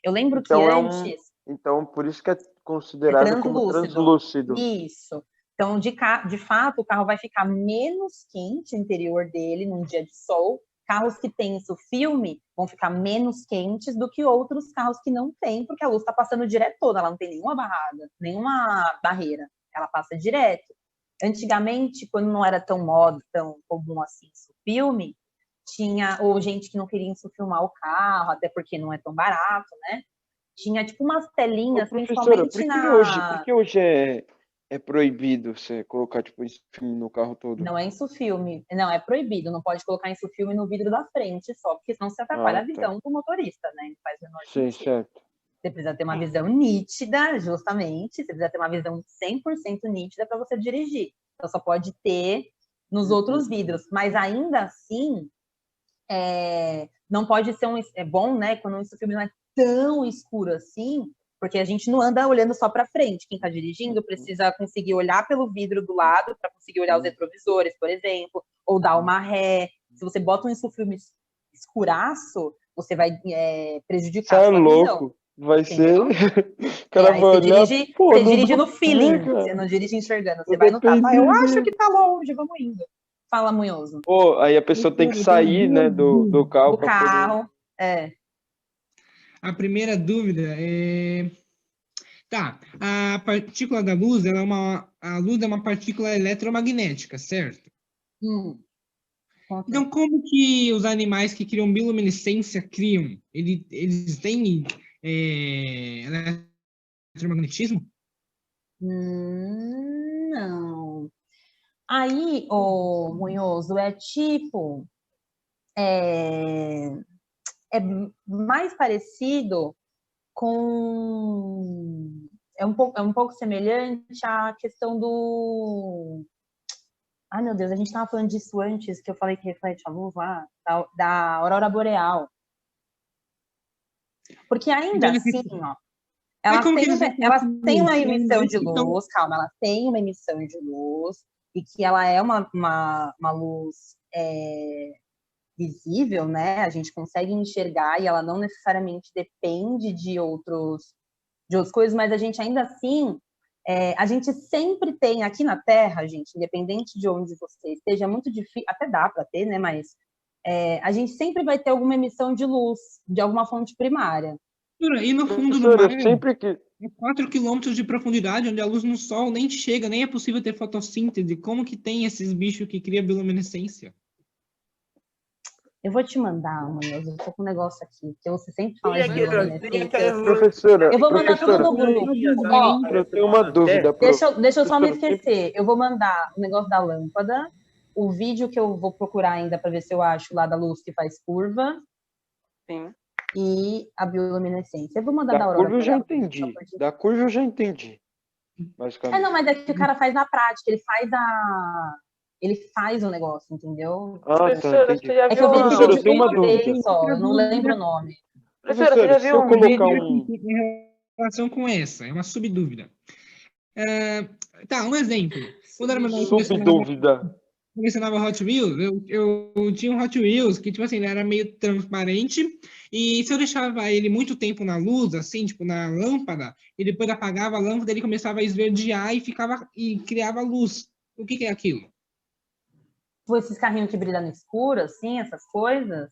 Eu lembro Então, que antes... Então, por isso que é considerado como translúcido. Isso. Então, de fato, o carro vai ficar menos quente, o interior dele, num dia de sol. Carros que têm isso filme vão ficar menos quentes do que outros carros que não têm, porque a luz está passando direto toda, ela não tem nenhuma barrada, nenhuma barreira, ela passa direto. Antigamente, quando não era tão moda, tão comum assim isso, filme, tinha, ou gente que não queria isso filmar o carro, até porque não é tão barato, né? Tinha tipo umas Ô, telinhas, professora, principalmente por que hoje é proibido você colocar, tipo, esse filme no carro todo? não é insufilme, não, é proibido, não pode colocar insufilme no vidro da frente só, porque senão você atrapalha a Ah, tá. visão do motorista, né? Não faz o menor Sim, sentido. certo. Você precisa ter uma visão nítida, justamente, você precisa ter uma visão 100% nítida para você dirigir. Então só pode ter nos outros vidros, mas ainda assim, não pode ser é bom, né, quando o filme não é tão escuro assim, porque a gente não anda olhando só para frente. Quem está dirigindo precisa conseguir olhar pelo vidro do lado para conseguir olhar os retrovisores, por exemplo, ou dar uma ré. Se você bota um filme escuraço, você vai prejudicar Você a é sua visão. louco. Vai Entendeu? ser. O cara Aí vai você olhar. dirige, Pô, você não dirige dá no pra feeling, ver, cara. você não dirige enxergando. Você Eu vai no tapa, eu depender, acho né? que tá longe, vamos indo. Fala, Munhoso. Pô, aí a pessoa tem que sair, né, do carro Do para poder. carro, A primeira dúvida é... Tá, a partícula da luz, a luz é uma partícula eletromagnética, certo? Então, como que os animais que criam bioluminescência criam? Eles têm eletromagnetismo? Não. Aí, o Munhoso, é tipo... É mais parecido com... É um pouco semelhante à questão do... Ai, meu Deus, a gente estava falando disso antes, que eu falei que reflete a luz lá, da aurora boreal. Porque ainda assim, ó, elas têm uma emissão de luz, calma, elas têm uma emissão de luz, e que ela é uma luz visível, né? A gente consegue enxergar e ela não necessariamente depende de outras coisas, mas a gente ainda assim, a gente sempre tem aqui na Terra, gente, independente de onde você esteja, é muito difícil, até dá para ter, né? Mas a gente sempre vai ter alguma emissão de luz de alguma fonte primária. E no fundo do mar, 4 quilômetros de profundidade, onde a luz no sol nem chega, nem é possível ter fotossíntese. Como que tem esses bichos que criam bioluminescência? Eu vou te mandar, Munhoso, eu tô com um negócio aqui, que você sempre fala de bioluminescência. Professora, eu vou mandar tudo no grupo. Ó, eu tenho uma dúvida. Deixa eu só me esquecer. Eu vou mandar o negócio da lâmpada, o vídeo que eu vou procurar ainda para ver se eu acho lá da luz que faz curva. Sim. E a bioluminescência. Eu vou mandar da aurora. Curva eu já entendi. Da curva eu já entendi. Não, mas é que o cara faz na prática, ele faz o negócio, entendeu? Professora, você já É que eu vi esse Professora, eu vídeo tenho uma uma vez dúvida. só, eu não lembro o nome. Professora, você já viu eu colocar em relação com essa? É uma subdúvida. Tá, um exemplo. Quando era menor, colecionava Hot Wheels, eu tinha um Hot Wheels que, tipo assim, ele era meio transparente, e se eu deixava ele muito tempo na luz, assim, tipo, na lâmpada, e depois apagava a lâmpada, ele começava a esverdear e criava luz. O que é aquilo? Esses carrinhos que brilham no escuro, assim, essas coisas?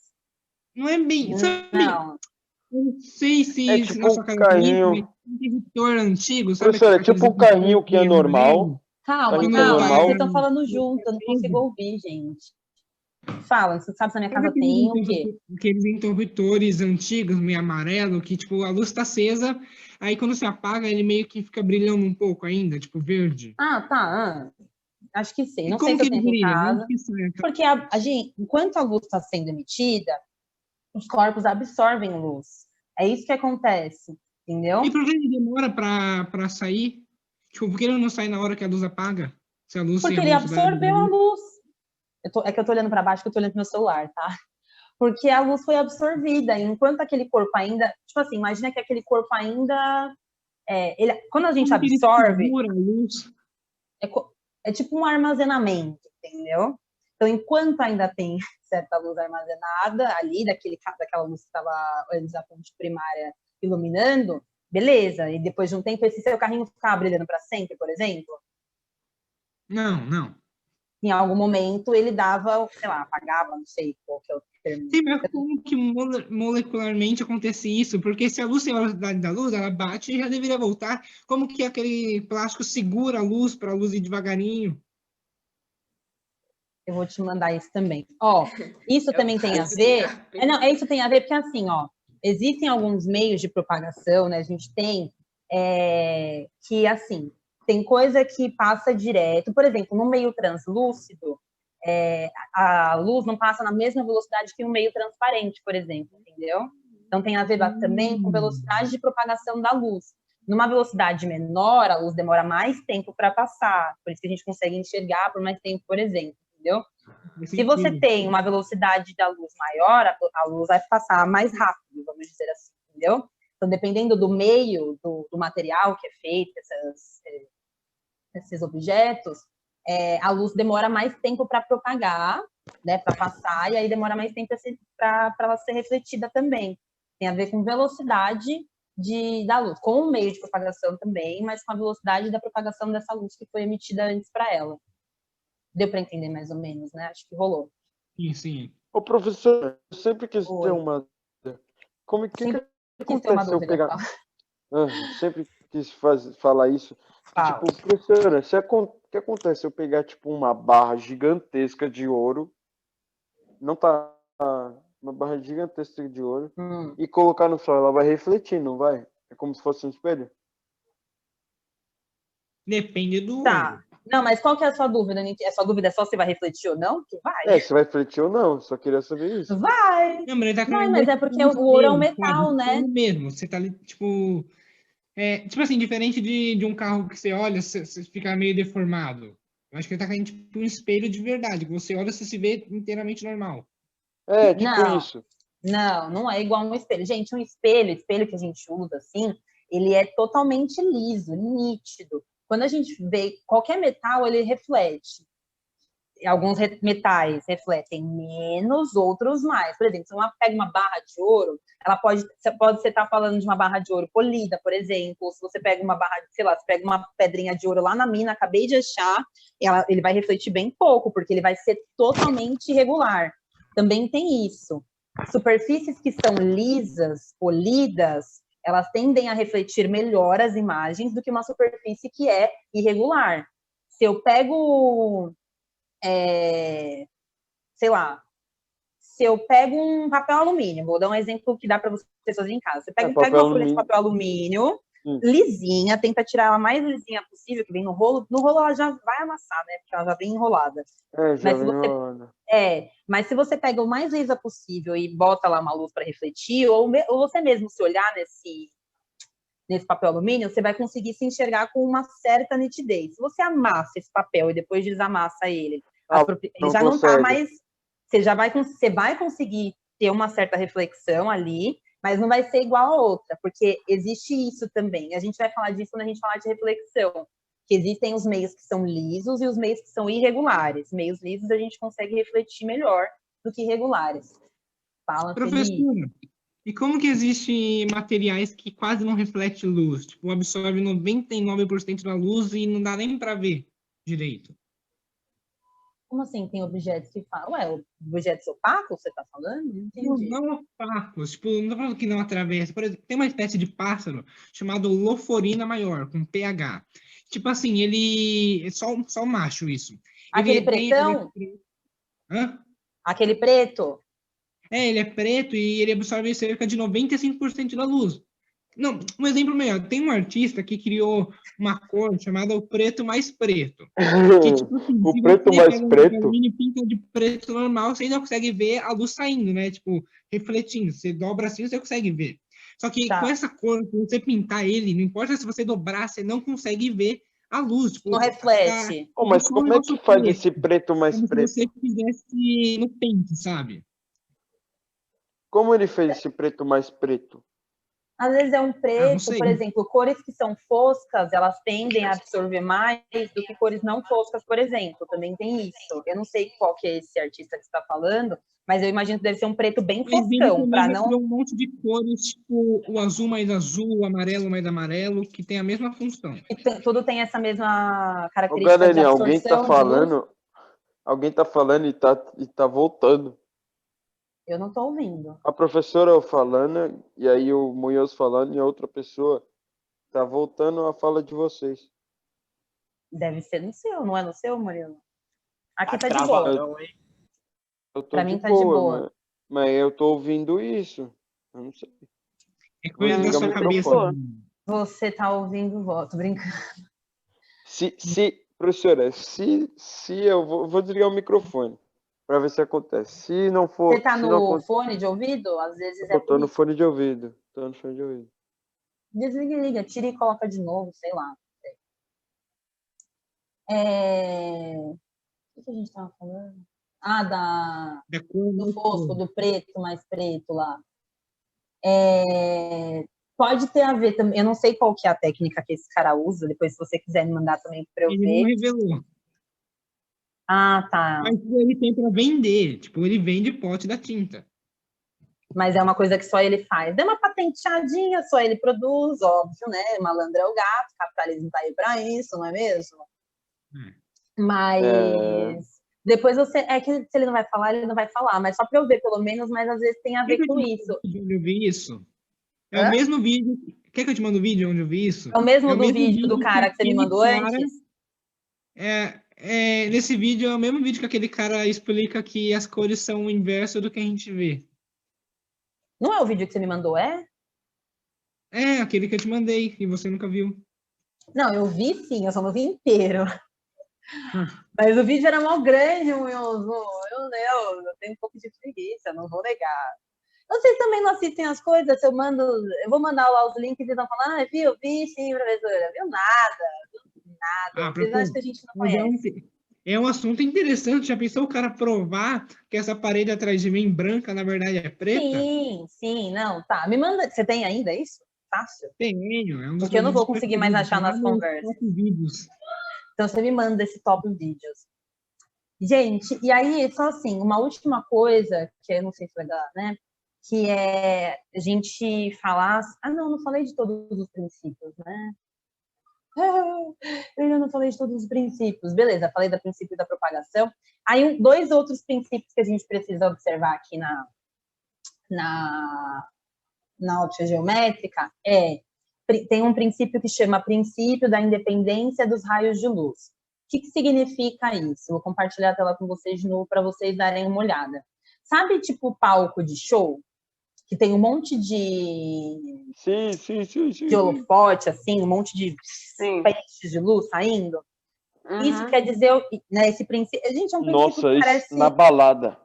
Não é bem... Não. Não sei se é tipo na sua casa carrinho... tem um interruptor antigo, sabe? Professora, é tipo um carrinho que é normal. Calma, vocês estão falando junto, eu não consigo ouvir, gente. Fala, você sabe se na minha casa tem o quê? Aqueles interruptores antigos, meio amarelo, que, tipo, a luz está acesa, aí quando você apaga, ele meio que fica brilhando um pouco ainda, tipo, verde. Tá. Acho que sei. E não como sei que se eu ele tenho em brilha? casa. Porque a gente, enquanto a luz está sendo emitida, os corpos absorvem luz. É isso que acontece, entendeu? E por que ele demora para sair? Tipo, por que ele não sai na hora que a luz apaga? Se a luz Porque ele absorveu a luz. É que eu tô olhando para baixo, que eu tô olhando pro meu celular, tá? Porque a luz foi absorvida, enquanto aquele corpo ainda... Tipo assim, imagina que aquele corpo ainda... quando a gente absorve... É tipo um armazenamento, entendeu? Então, enquanto ainda tem certa luz armazenada ali, daquela luz que estava antes da fonte primária iluminando, beleza. E depois de um tempo, esse seu carrinho ficava brilhando para sempre, por exemplo? Não. Em algum momento, ele dava, sei lá, apagava, não sei qual que é o termo. Sim, mas como que molecularmente acontece isso? Porque se a luz tem a velocidade da luz, ela bate e já deveria voltar. Como que aquele plástico segura a luz para a luz ir devagarinho? Eu vou te mandar isso também. Ó, isso É o também tem a caso ver. de Não, isso tem a ver porque assim, ó, existem alguns meios de propagação, né? A gente tem que assim, tem coisa que passa direto. Por exemplo, no meio translúcido, a luz não passa na mesma velocidade que um meio transparente, por exemplo, entendeu? Então tem a ver também com velocidade de propagação da luz. Numa velocidade menor, a luz demora mais tempo para passar, por isso que a gente consegue enxergar por mais tempo, por exemplo, entendeu? Se você tem uma velocidade da luz maior, a luz vai passar mais rápido, vamos dizer assim, entendeu? Então, dependendo do meio, do material que é feito, esses objetos, a luz demora mais tempo para propagar, né, para passar, e aí demora mais tempo para ela ser refletida também. Tem a ver com velocidade da luz, com o meio de propagação também, mas com a velocidade da propagação dessa luz que foi emitida antes para ela. Deu para entender mais ou menos, né? Acho que rolou. Sim, sim. Ô, professor, eu sempre quis ter Oi. uma... Como que Sempre quis ter acontece uma se eu dúvida. pegar... sempre quis falar isso. Que, Fala. tipo, professora, o que acontece se eu pegar, tipo, uma barra gigantesca de ouro, não tá... Uma barra gigantesca de ouro, e colocar no sol, ela vai refletir, não vai? É como se fosse um espelho? Depende do Tá. ouro. Não, mas qual que é a sua dúvida? A sua dúvida é só se vai refletir ou não? Que vai. Se vai refletir ou não, só queria saber isso. Vai. Não, mas ele tá Vai, querendo mas é dizer, porque tipo, o ouro é um espelho, sabe? metal, né? Espelho mesmo. Você tá ali, tipo... tipo assim, diferente de um carro que você olha, você fica meio deformado. Eu acho que ele tá querendo, tipo, um espelho de verdade, que você olha, você se vê inteiramente normal. Tipo Não. isso. Não é igual um espelho. Gente, um espelho que a gente usa, assim, ele é totalmente liso, nítido. Quando a gente vê qualquer metal, ele reflete. Alguns metais refletem menos, outros mais. Por exemplo, se você pega uma barra de ouro, você pode estar falando de uma barra de ouro polida, por exemplo, ou se você pega uma barra, sei lá, você pega uma pedrinha de ouro lá na mina, acabei de achar, ele vai refletir bem pouco, porque ele vai ser totalmente irregular. Também tem isso. Superfícies que são lisas, polidas, elas tendem a refletir melhor as imagens do que uma superfície que é irregular. Se eu pego sei lá, se eu pego um papel alumínio, vou dar um exemplo que dá para vocês fazerem em casa. Você pega uma folha de papel alumínio, lisinha, tenta tirar ela mais lisinha possível, que vem no rolo ela já vai amassar, né? Porque ela já vem enrolada. Mas se você pega o mais lisa possível e bota lá uma luz para refletir, ou você mesmo se olhar nesse papel alumínio, você vai conseguir se enxergar com uma certa nitidez. Se você amassa esse papel e depois desamassa ele já não está mais. Você vai conseguir ter uma certa reflexão ali, mas não vai ser igual a outra, porque existe isso também. A gente vai falar disso quando a gente falar de reflexão, que existem os meios que são lisos e os meios que são irregulares. Meios lisos a gente consegue refletir melhor do que irregulares. Fala, Professora, e como que existem materiais que quase não refletem luz? Tipo, absorve 99% da luz e não dá nem para ver direito. Como assim tem objetos que falam? Objetos opacos você está falando? Não entendi. Não opacos, tipo, não estou falando que não atravessa. Por exemplo, tem uma espécie de pássaro chamado Loforina maior, com pH. Tipo assim, ele... É só macho isso. Aquele pretão? Hã? Aquele preto? Ele é preto e ele absorve cerca de 95% da luz. Não, um exemplo melhor. Tem um artista que criou uma cor chamada o preto mais preto. Que, tipo assim, o preto mais preto? E pinta de preto normal, você ainda consegue ver a luz saindo, né? Tipo, refletindo. Você dobra assim, você consegue ver. Só que com essa cor, se você pintar ele, não importa se você dobrar, você não consegue ver a luz. Tipo, não reflete. Mas como é que faz esse preto mais como preto? Se você fizesse no pente, sabe? Como ele fez esse preto mais preto? Às vezes é um preto, por exemplo, cores que são foscas, elas tendem a absorver mais do que cores não foscas, por exemplo. Também tem isso. Eu não sei qual que é esse artista que está falando, mas eu imagino que deve ser um preto bem foscão, para não... um monte de cores, tipo o azul mais azul, o amarelo mais amarelo, que tem a mesma função. Tudo tem essa mesma característica de absorção. Alguém tá falando e tá voltando. Eu não estou ouvindo. A professora falando, e aí o Munhoz falando, e a outra pessoa tá voltando a fala de vocês. Deve ser no seu, não é no seu, Murilo? Aqui tá de boa. Eu tô Pra de mim tá de boa, boa. mas eu tô ouvindo isso. Eu não sei. É coisa da Desliga sua o cabeça. microfone. Você tá ouvindo voz, tô brincando. Professora, se eu vou desligar o microfone para ver se acontece. Se não for, Você tá se não no acontecer, fone de ouvido? Às vezes é eu tô por no isso. fone de ouvido. Tô no fone de ouvido. Desliga e liga, tira e coloca de novo, sei lá. O que a gente tava falando? Ah, Da cor do muito fosco, cor. do preto, mais preto lá. Pode ter a ver também. Eu não sei qual que é a técnica que esse cara usa. Depois, se você quiser me mandar também para eu Ele ver. não revelou. Ah, tá. Mas ele tem pra vender. Tipo, ele vende pote da tinta. Mas é uma coisa que só ele faz. Deu uma patenteadinha, só ele produz, óbvio, né? Malandro é o gato, capitalismo tá aí para isso, não é mesmo? Mas depois você. É que se ele não vai falar, ele não vai falar. Mas só para eu ver, pelo menos, mas às vezes tem a ver com isso. Onde eu vi isso? É Hã? o mesmo vídeo. Quer que eu te mande o vídeo onde eu vi isso? É o mesmo do vídeo do cara que você me aquele mandou cara- antes? Nesse vídeo é o mesmo vídeo que aquele cara explica que as cores são o inverso do que a gente vê. Não é o vídeo que você me mandou, é? É, aquele que eu te mandei e você nunca viu. Não, eu vi sim, eu só não vi inteiro. Mas o vídeo era mó grande, meu Deus, eu tenho um pouco de preguiça, não vou negar. Vocês também não assistem as coisas? Eu vou mandar lá os links e vão falar, vi sim, professora. Viu nada. Vocês acham que a gente não conhece? É um assunto interessante. Já pensou o cara provar que essa parede atrás de mim branca, na verdade, é preta? Sim, não, tá. Me manda, você tem ainda isso? Fácil? Tenho, é um dos Porque eu não meus vou conseguir mais preferidos. achar nas conversas. Vídeos. Então você me manda esse top vídeos. Gente, e aí, só assim, uma última coisa, que eu não sei se vai dar, né? Que é a gente falar... não falei de todos os princípios, né? Eu ainda não falei de todos os princípios. Beleza, falei do princípio da propagação. Aí, dois outros princípios que a gente precisa observar aqui na óptica geométrica tem um princípio que chama princípio da independência dos raios de luz. O que significa isso? Vou compartilhar a tela com vocês de novo para vocês darem uma olhada. Sabe, tipo, palco de show? Que tem um monte de... de holofote, assim, um monte de peixes de luz saindo? Isso quer dizer, né, esse princípio... Gente, é um princípio Nossa, que isso parece... na balada.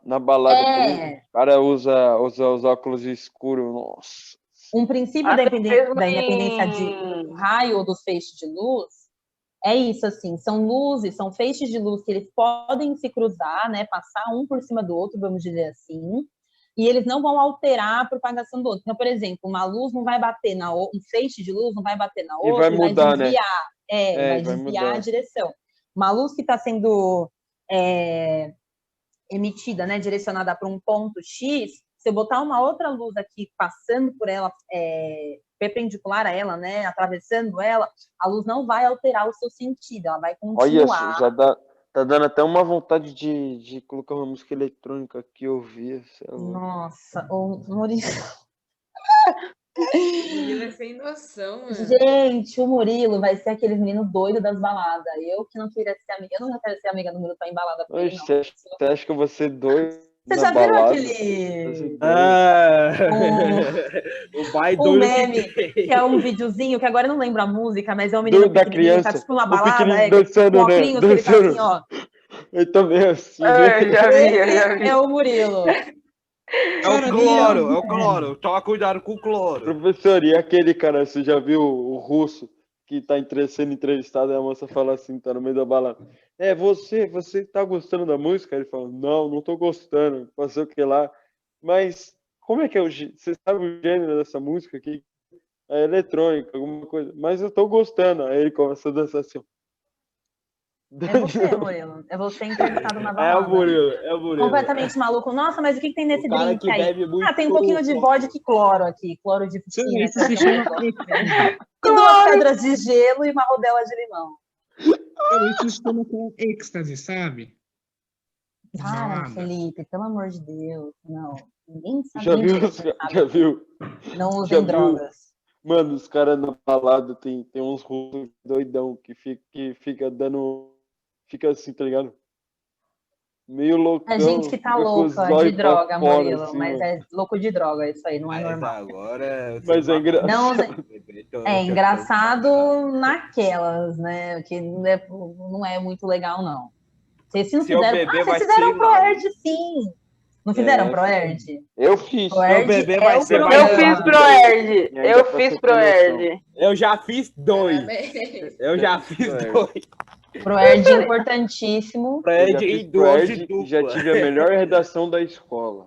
O cara usa os óculos escuros, nossa. Um princípio da independência de raio ou dos feixes de luz é isso, assim, são luzes, são feixes de luz que eles podem se cruzar, né, passar um por cima do outro, vamos dizer assim, e eles não vão alterar a propagação do outro. Então, por exemplo, uma luz não vai bater um feixe de luz não vai bater na outra, e vai mudar, desviar, né? vai desviar a direção. Uma luz que está sendo emitida, né, direcionada para um ponto X, se eu botar uma outra luz aqui passando por ela, perpendicular a ela, né, atravessando ela, a luz não vai alterar o seu sentido, ela vai continuar. Olha, já tá dando até uma vontade de colocar uma música eletrônica que eu ouvia. Nossa, o Murilo... O Murilo é sem noção, mano. Gente, o Murilo vai ser aquele menino doido das baladas. Eu que não queria ser amiga, eu não quero ser amiga do Murilo pra ir em balada com ele, não. Você acha que eu vou ser doido? Você já viu aquele... O pai um meme, que é um videozinho, que agora eu não lembro a música, mas é um menino da pequenininho, criança, tá tipo numa balada, dançando, com óculos, que ele tá assim, ó. Eu também assim. Já vi. É o Murilo. É o cloro. Toma cuidado com o cloro. Professor, e aquele cara, você já viu o russo que tá sendo entrevistado e a moça fala assim, tá no meio da balada. Você tá gostando da música? Ele fala, não tô gostando, fazer o que lá. Mas como é que é você sabe o gênero dessa música aqui? É eletrônica, alguma coisa. Mas eu tô gostando. Aí ele começa a dançar assim. É você, Murilo. É você entrevistado na balada. É o Murilo. Completamente maluco. Nossa, mas o que tem nesse drink que aí? bebe muito Tem um pouquinho de vodka e cloro aqui. Cloro de piscina. Isso se chama... E 2 pedras de gelo e uma rodela de limão. Isso se chama êxtase, sabe? Cara, Felipe, pelo amor de Deus. Não. Ninguém sabe. Já viu? Não usem drogas. Mano, os caras na balada tem uns russos doidão que fica dando... Fica assim, tá ligado? Meio loucão. A gente que tá fica com os louca de olhos pra droga, fora, Murilo, assim, mas ó. é louco de droga, isso aí não é Mas normal. agora. Mas é engraçado. Não, Então, é engraçado naquelas, né? Que não é muito legal, não. Vocês não Se eu fizeram. beber, Ah, vai vocês fizeram ser ProErd, sim. Não fizeram ProErd? Eu fiz. ProErd beber é vai o ser programa. Eu fiz Proerd. E ainda Eu pra fiz você ter noção. Proerd. Eu já fiz 2. Parabéns. Eu já fiz ProErd. 2. ProErd é importantíssimo. Eu Fred já em fiz duas ProErd de e dupla. já tive a melhor redação da escola.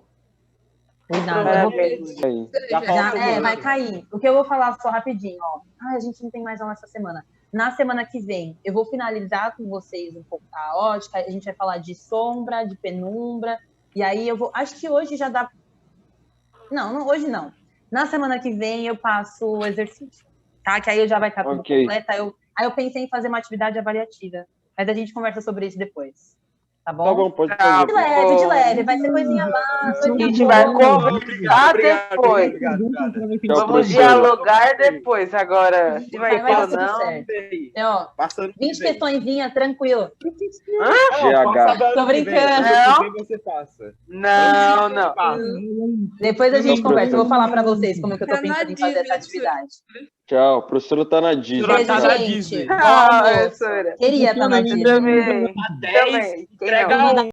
Cuidado. Parabéns. Aí. Já Já, falta vai cair. O que eu vou falar só rapidinho, ó. A gente não tem mais aula essa semana. Na semana que vem, eu vou finalizar com vocês um pouco a ótica. A gente vai falar de sombra, de penumbra. E aí eu vou. Acho que hoje já dá. Não, hoje não. Na semana que vem eu passo o exercício. Tá? Que aí já vai estar tudo Ok. completo. Aí eu pensei em fazer uma atividade avaliativa. Mas a gente conversa sobre isso depois. Tá bom? Tá bom, pode Tá fazer. De leve. Vai ser coisinha básica. A gente vai conversar depois. Obrigado. Tchau, Vamos professora. dialogar depois. Agora, se vai Vai ter dar ou tudo não. certo. Ó, Passando 20 questõezinhas, tranquilo. GH. Tô brincando. Não. Você passa. Não. Depois a gente Tchau, conversa. Eu vou professor. falar pra vocês como que eu tô Tá na pensando em fazer essa Disney, atividade. Tchau. A professora tá na Disney. Professora Beijo, tá na gente. Disney. Bom Ah, almoço. professora. Queria estar na Eu Disney. também. A 10, Também. Quem entrega não? um.